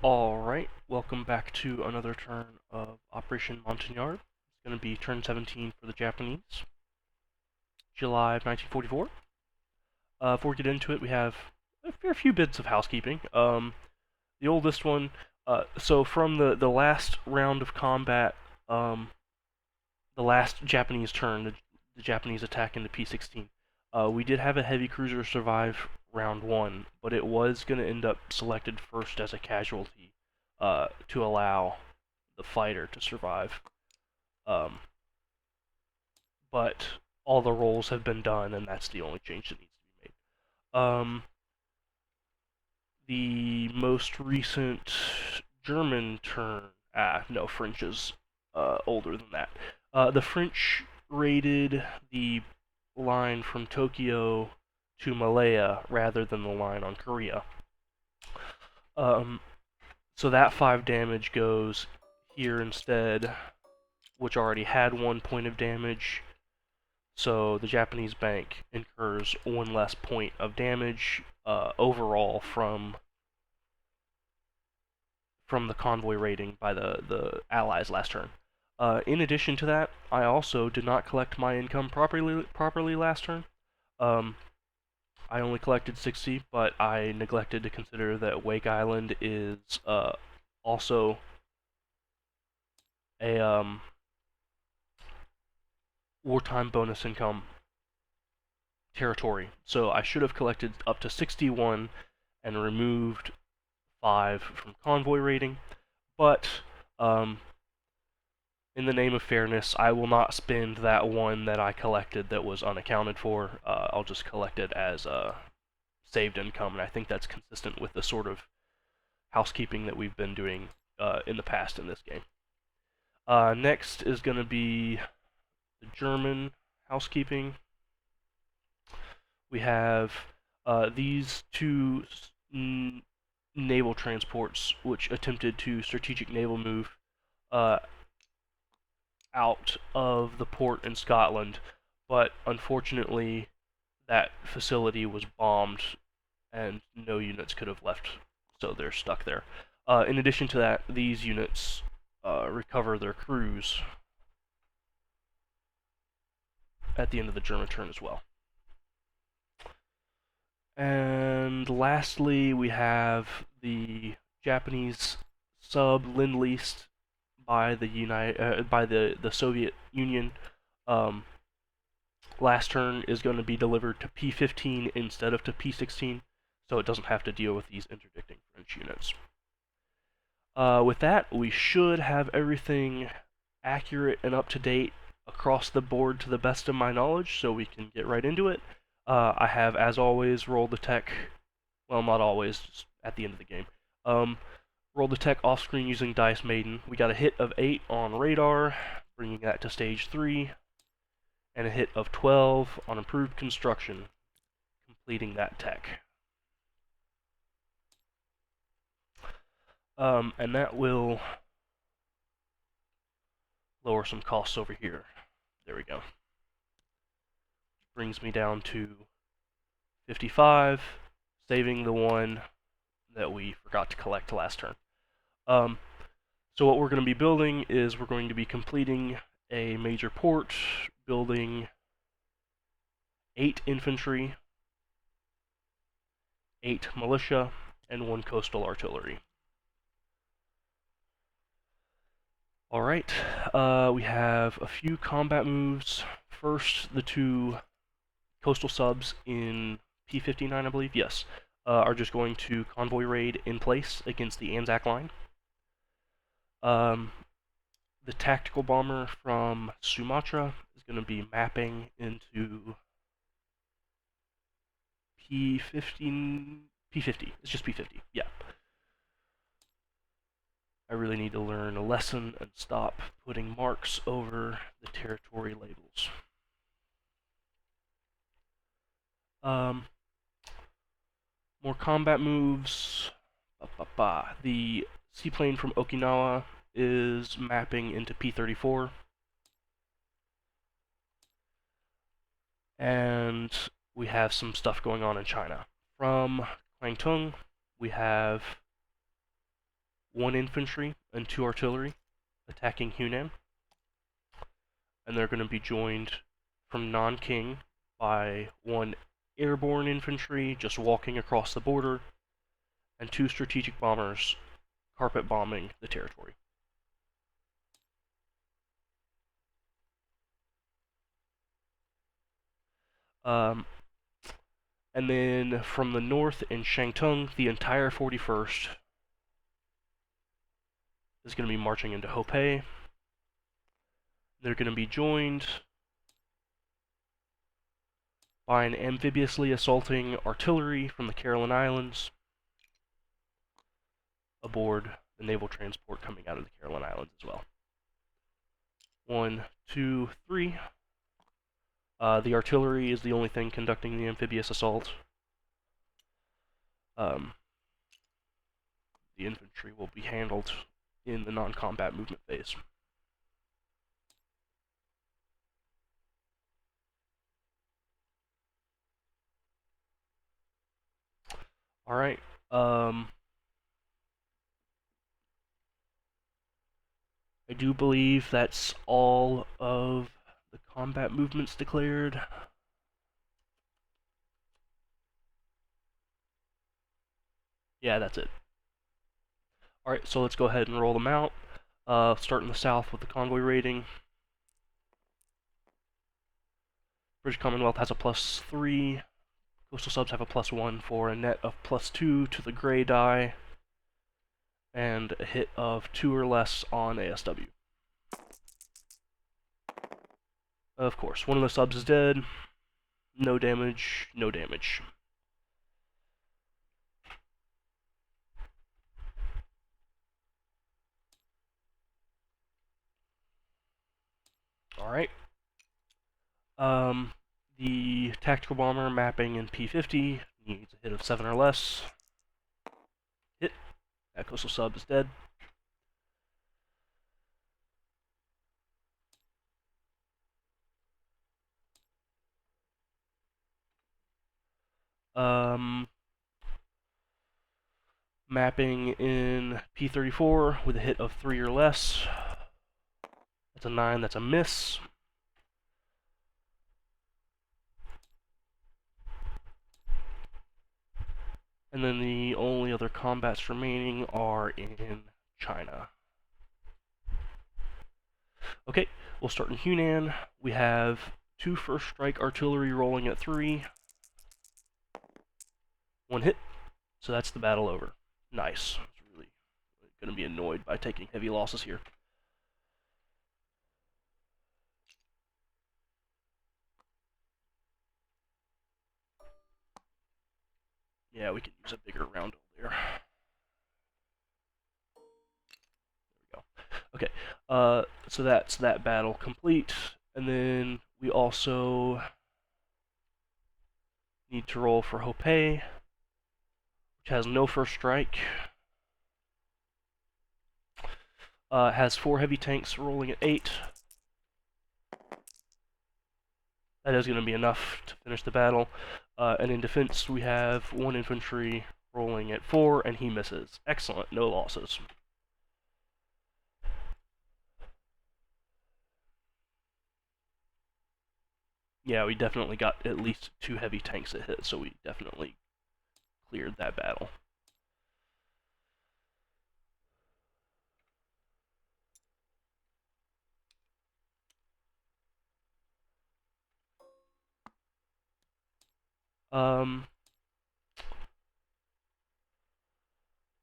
Alright, welcome back to another turn of Operation Montagnard. It's going to be turn 17 for the Japanese, July of 1944. Before we get into it, we have a fair few bits of housekeeping. The oldest one, so from the last round of combat, the last Japanese turn, the Japanese attack into P-16, we did have a heavy cruiser survive round one, but it was going to end up selected first as a casualty to allow the fighter to survive. Um, but all the rolls have been done, and that's the only change that needs to be made. The most recent German turn, no, French is older than that. The French raided the line from Tokyo to Malaya rather than the line on Korea. Um, so that 5 damage goes here instead, which already had 1 point of damage. So the Japanese bank incurs 1 less point of damage overall from the convoy raiding by the Allies last turn. In addition to that, I also did not collect my income properly last turn. I only collected 60, but I neglected to consider that Wake Island is also a wartime bonus income territory. So I should have collected up to 61 and removed 5 from convoy rating, but in the name of fairness, I will not spend that 1 that I collected that was unaccounted for. I'll just collect it as saved income, and I think that's consistent with the sort of housekeeping that we've been doing in the past in this game. Next is going to be the German housekeeping. We have these 2 naval transports which attempted to strategic naval move out of the port in Scotland, but unfortunately that facility was bombed and no units could have left, so they're stuck there. In addition to that, these units recover their crews at the end of the German turn as well. And lastly, we have the Japanese sub Lend-Leased by the Soviet Union. Last turn is going to be delivered to P-15 instead of to P-16, so it doesn't have to deal with these interdicting French units. With that, we should have everything accurate and up to date across the board to the best of my knowledge, so we can get right into it. I have, as always, rolled the tech. Well, not always, just at the end of the game. Rolled the tech off screen using Dice Maiden. We got a hit of 8 on radar, bringing that to stage 3, and a hit of 12 on improved construction, completing that tech. And that will lower some costs over here. There we go. Brings me down to 55, saving the 1 that we forgot to collect last turn. So what we're going to be building is we're going to be completing a major port, building 8 infantry, 8 militia, and 1 coastal artillery. Alright, we have a few combat moves. First, the 2 coastal subs in P-59, I believe, yes, are just going to convoy raid in place against the Anzac line. The tactical bomber from Sumatra is going to be mapping into P-50. It's just P-50, yeah. I really need to learn a lesson and stop putting marks over the territory labels. More combat moves. The seaplane from Okinawa is mapping into P-34. And we have some stuff going on in China. From Kwangtung, we have 1 infantry and 2 artillery attacking Hunan, and they're going to be joined from Nanking by 1 airborne infantry just walking across the border, and 2 strategic bombers carpet bombing the territory. And then from the north in Shantung, the entire 41st is going to be marching into Hopei. They're going to be joined by an amphibiously assaulting artillery from the Caroline Islands aboard the naval transport coming out of the Caroline Islands as well. 1, 2, 3. The artillery is the only thing conducting the amphibious assault. The infantry will be handled in the non-combat movement phase. Alright, I do believe that's all of the combat movements declared. Yeah, that's it. Alright, so let's go ahead and roll them out. Start in the south with the convoy rating. British Commonwealth has a +3. Coastal subs have a +1 for a net of +2 to the gray die, and a hit of 2 or less on ASW. Of course, one of the subs is dead. No damage, no damage. Alright. The tactical bomber mapping in P50 needs a hit of 7 or less. Hit. That coastal sub is dead. Mapping in P34 with a hit of 3 or less. That's a 9, that's a miss. And then the only other combats remaining are in China. Okay, we'll start in Hunan. We have 2 first strike artillery rolling at 3. 1 hit, so that's the battle over. Nice. I was really going to be annoyed by taking heavy losses here. Yeah, we could use a bigger roundel there. There we go. Okay, so that's that battle complete. And then we also need to roll for Hopei, which has no first strike. Has 4 heavy tanks rolling at 8. That is going to be enough to finish the battle. And in defense, we have 1 infantry rolling at 4, and he misses. Excellent, no losses. Yeah, we definitely got at least 2 heavy tanks that hit, so we definitely cleared that battle.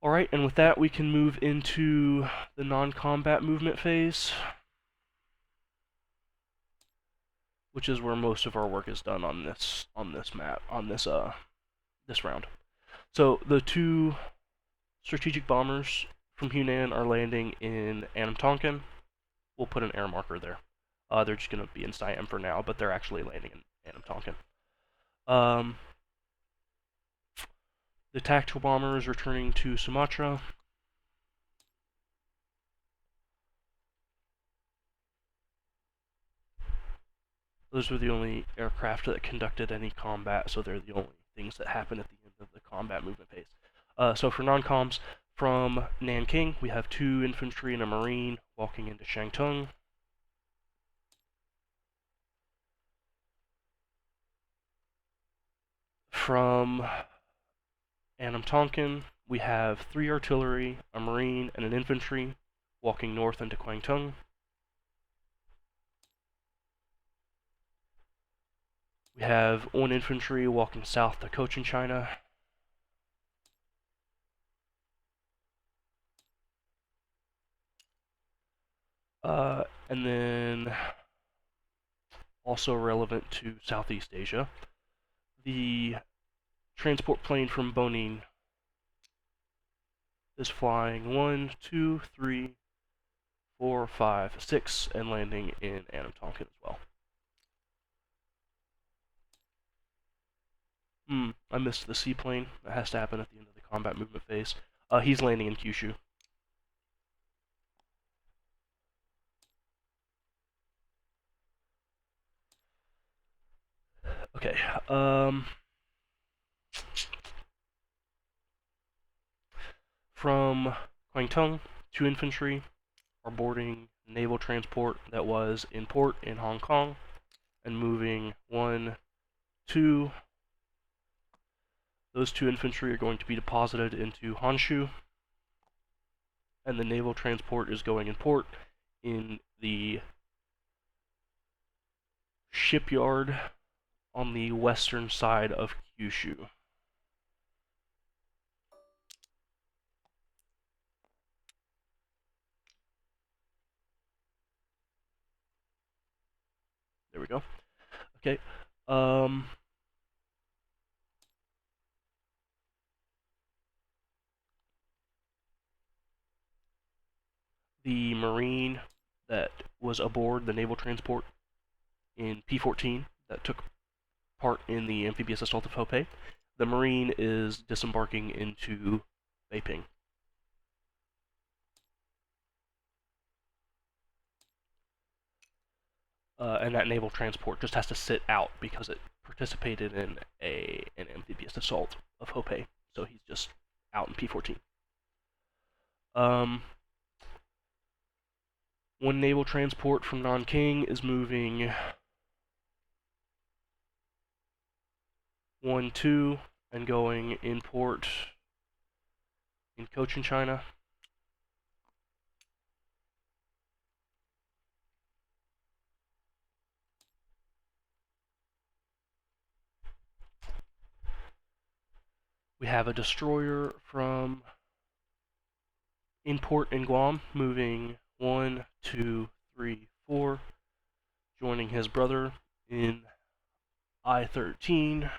Alright, and with that we can move into the non-combat movement phase, which is where most of our work is done on this map, on this round. So the 2 strategic bombers from Hunan are landing in Anam Tonkin. We'll put an air marker there. They're just going to be in Siam for now, but they're actually landing in Anam Tonkin. The tactical bomber is returning to Sumatra. Those were the only aircraft that conducted any combat, so they're the only things that happen at the end of the combat movement phase. So for non-coms, From Nanking, we have 2 infantry and a marine walking into Shantung. From Anam Tonkin, we have 3 artillery, a marine, and an infantry walking north into Kwangtung. We have 1 infantry walking south to Cochin China. And then also relevant to Southeast Asia, the transport plane from Bonin is flying 1, 2, 3, 4, 5, 6, and landing in Anam Tonkin as well. I missed the seaplane. That has to happen at the end of the combat movement phase. He's landing in Kyushu. Okay, from Kwangtung, 2 infantry are boarding naval transport that was in port in Hong Kong and moving 1, 2. Those 2 infantry are going to be deposited into Honshu, and the naval transport is going in port in the shipyard on the western side of Kyushu. There we go. Okay. The Marine that was aboard the naval transport in P14 that took part in the amphibious assault of Hopei, the Marine is disembarking into Beiping. And that naval transport just has to sit out because it participated in an amphibious assault of Hopei. So he's just out in P14. 1 naval transport from Nanking is moving 1, 2, and going in port in Cochin, China. We have a destroyer from in port in Guam moving 1, 2, 3, 4, joining his brother in I-13.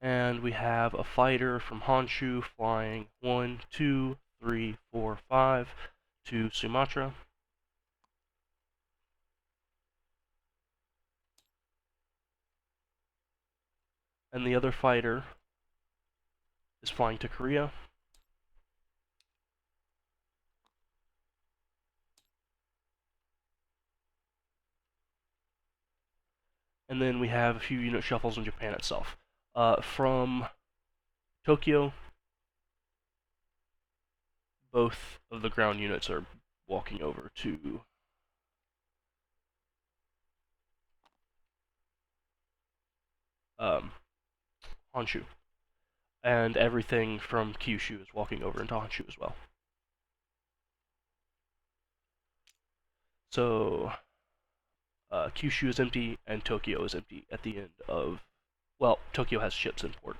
And we have a fighter from Honshu flying 1, 2, 3, 4, 5 to Sumatra. And the other fighter is flying to Korea. And then we have a few unit shuffles in Japan itself. From Tokyo, both of the ground units are walking over to Honshu. And everything from Kyushu is walking over into Honshu as well. So Kyushu is empty and Tokyo is empty at the end of, well, Tokyo has ships in port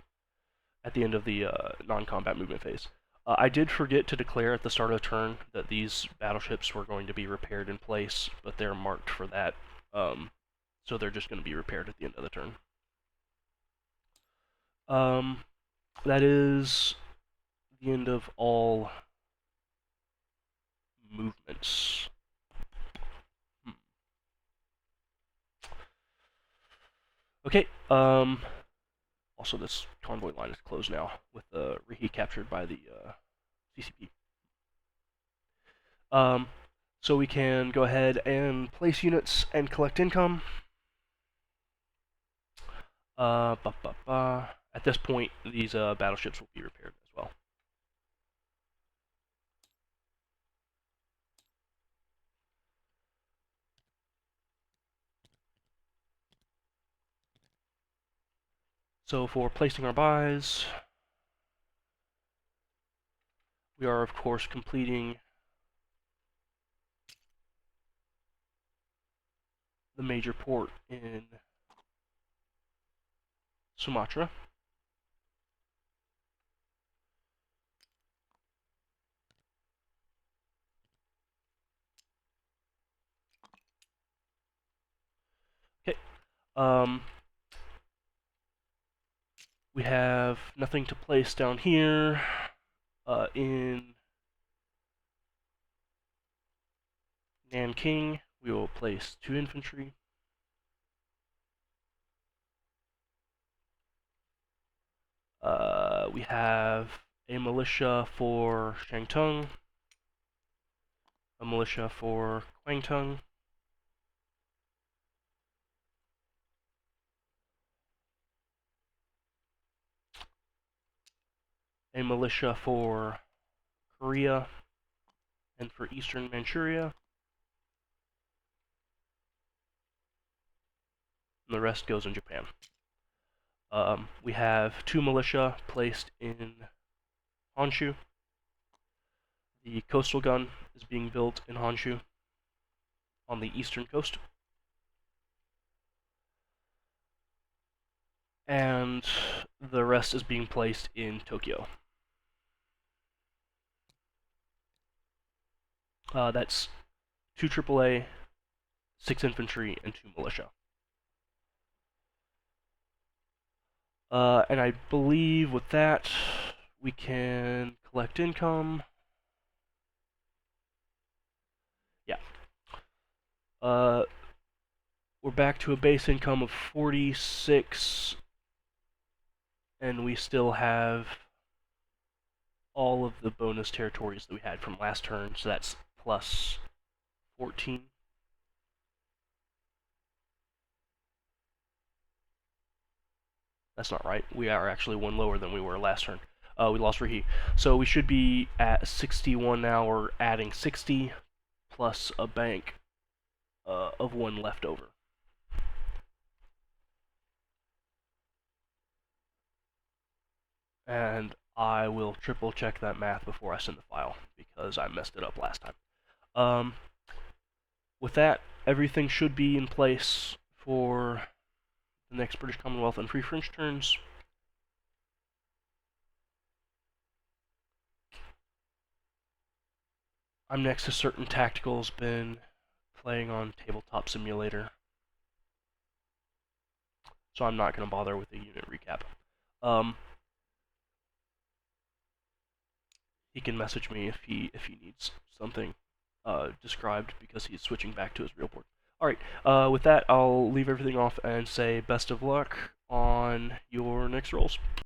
at the end of the non-combat movement phase. I did forget to declare at the start of the turn that these battleships were going to be repaired in place, but they're marked for that, so they're just going to be repaired at the end of the turn. That is the end of all movements. Okay, also this convoy line is closed now, with the Rihi captured by the CCP. So we can go ahead and place units and collect income. At this point, these battleships will be repaired as well. So for placing our buys, we are of course completing the major port in Sumatra. Okay. We have nothing to place down here. In Nanking, we will place 2 infantry. We have a militia for Shantung, a militia for Kwangtung, a militia for Korea and for Eastern Manchuria, and the rest goes in Japan. We have 2 militia placed in Honshu. The coastal gun is being built in Honshu on the eastern coast. And the rest is being placed in Tokyo. That's 2 AAA, 6 infantry, and 2 militia. And I believe with that, we can collect income. Yeah. We're back to a base income of 46, and we still have all of the bonus territories that we had from last turn, so that's plus 14. That's not right. We are actually 1 lower than we were last turn. We lost Rahi. So we should be at 61 now. We're adding 60 plus a bank of 1 left over. And I will triple check that math before I send the file because I messed it up last time. With that, everything should be in place for the next British Commonwealth and Free French turns. I'm next to certain tacticals, been playing on Tabletop Simulator, so I'm not going to bother with the unit recap. He can message me if he needs something described because he's switching back to his real board. Alright, with that, I'll leave everything off and say best of luck on your next rolls.